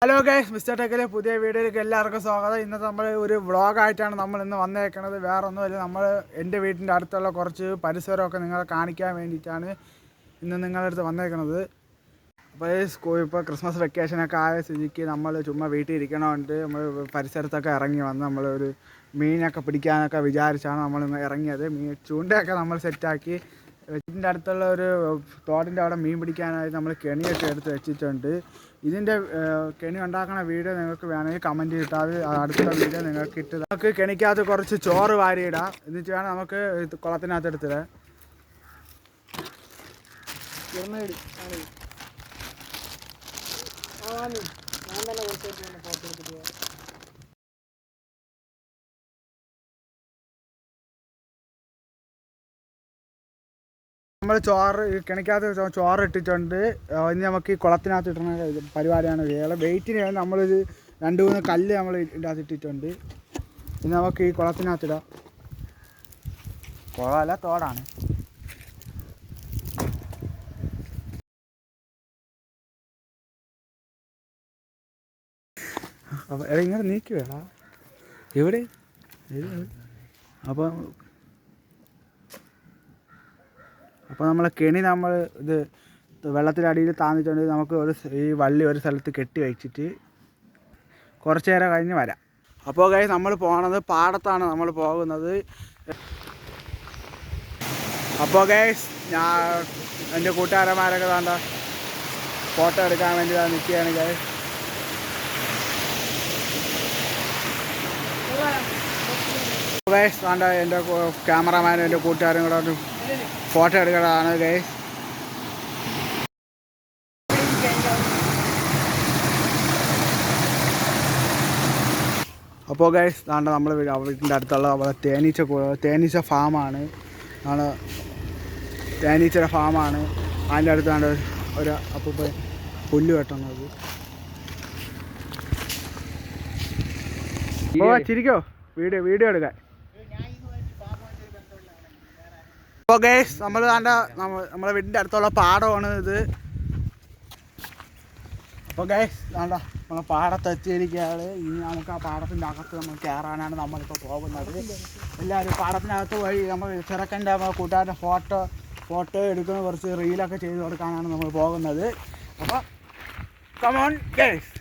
Hello guys, mister ടെക്കിലെ പുതിയ വീഡിയോയിലേക്ക് എല്ലാവർക്കും സ്വാഗതം. ഇന്നത്തെ നമ്മൾ ഒരു വ്ളോഗായിട്ടാണ് നമ്മൾ ഇന്ന് വന്നേക്കുന്നത്. വേറെ ഒന്നുമില്ല, നമ്മൾ എൻ്റെ വീട്ടിൻ്റെ അടുത്തുള്ള കുറച്ച് പരിസരമൊക്കെ നിങ്ങളെ കാണിക്കാൻ വേണ്ടിയിട്ടാണ് ഇന്ന് നിങ്ങളുടെ അടുത്ത് വന്നേക്കുന്നത്. അപ്പോൾ ഇപ്പോൾ ക്രിസ്മസ് വെക്കേഷനൊക്കെ ആയ സ്ഥിതിക്ക് നമ്മൾ ചുമ്മാ വീട്ടിൽ ഇരിക്കണമുണ്ട്. നമ്മൾ പരിസരത്തൊക്കെ ഇറങ്ങി വന്ന് നമ്മളൊരു മീനൊക്കെ പിടിക്കാനൊക്കെ വിചാരിച്ചാണ് നമ്മൾ ഇറങ്ങിയത്. ചൂണ്ടയൊക്കെ നമ്മൾ സെറ്റാക്കി വീട്ടിൻ്റെ അടുത്തുള്ള ഒരു തോടിൻ്റെ അവിടെ മീൻ പിടിക്കാനായിട്ട് നമ്മൾ കെണിയൊക്കെ എടുത്ത് വെച്ചിട്ടുണ്ട്. ഇതിൻ്റെ കെണി ഉണ്ടാക്കുന്ന വീഡിയോ നിങ്ങൾക്ക് വേണമെങ്കിൽ കമൻറ്റ് ചെയ്തിട്ടാൽ അടുത്ത വീഡിയോ നിങ്ങൾക്ക് ഇട്ട് നമുക്ക് കെണിക്കകത്ത് കുറച്ച് ചോറ് വാരിയിടാം. എന്നിട്ട് വേണം നമുക്ക് കുളത്തിനകത്ത് എടുത്തിടാൻ. നമ്മൾ കിണക്കകത്ത് ചോറ് ഇട്ടിട്ടുണ്ട്. ഇനി നമുക്ക് ഈ കുളത്തിനകത്ത് ഇടുന്ന പരിപാടിയാണ് വേറെ. വെയിറ്റിന് വേണ്ടി നമ്മളൊരു 2-3 കല്ല് നമ്മൾ ഇതിനകത്ത് ഇട്ടിട്ടുണ്ട്. ഇനി നമുക്ക് ഈ കുളത്തിനകത്തിടാം. കുളമല്ല, തോടാണ്. അപ്പോൾ ഇങ്ങനെ നീക്കി വേടാ എവിടെ. അപ്പോൾ നമ്മളെ കെണി നമ്മൾ ഇത് വെള്ളത്തിനടിയിൽ താന്നിട്ടുണ്ട്. നമുക്ക് ഈ വള്ളി ഒരു സ്ഥലത്ത് കെട്ടി വെച്ചിട്ട് കുറച്ച് നേരം കഴിഞ്ഞ് വരാം. അപ്പോൾ ഗൈസ്, നമ്മൾ പോകണത് പാടത്താണ് നമ്മൾ പോകുന്നത്. അപ്പോൾ ഗൈസ്, എൻ്റെ കൂട്ടുകാരന്മാരൊക്കെ വേണ്ട ഫോട്ടോ എടുക്കാൻ വേണ്ടി നിൽക്കുകയാണ് ഗൈസ്. ഗൈസ് വേണ്ട, എൻ്റെ ക്യാമറമാനും എൻ്റെ കൂട്ടുകാരും കൂടെ ഒരു ഫോട്ടോ എടുക്കുന്നതാണ് ഗൈസ്. അപ്പോൾ ഗൈസ് വേണ്ട, നമ്മൾ വീട്ടിൻ്റെ അടുത്തുള്ള തേനീച്ച ഫാമാണ്. തേനീച്ചയുടെ ഫാമാണ്. അതിൻ്റെ അടുത്താണ് ഒരു അപ്പോൾ പുല്ല് വെട്ടുന്നത്. ഓ ചിരിക്കോ, വീഡിയോ എടുക്കാൻ. അപ്പോൾ ഗൈസ്, നമ്മൾ നമ്മളെ വീടിൻ്റെ അടുത്തുള്ള പാടമാണ് ഇത്. അപ്പോൾ ഗൈസ് വേണ്ട, നമ്മൾ പാടത്തെത്തിയിരിക്കുകയാണ്. ഇനി നമുക്ക് ആ പാടത്തിൻ്റെ അകത്ത് നമ്മൾ കയറാനാണ് നമ്മളിപ്പോൾ പോകുന്നത്. എല്ലാവരും പാടത്തിനകത്ത് വഴി നമ്മൾ ചെറുക്കൻ്റെ കൂട്ടുകാരുടെ ഫോട്ടോ എടുക്കുന്ന കുറച്ച് റീലൊക്കെ ചെയ്ത് കൊടുക്കാനാണ് നമ്മൾ പോകുന്നത്. അപ്പോൾ കമോൺ ഗൈസ്.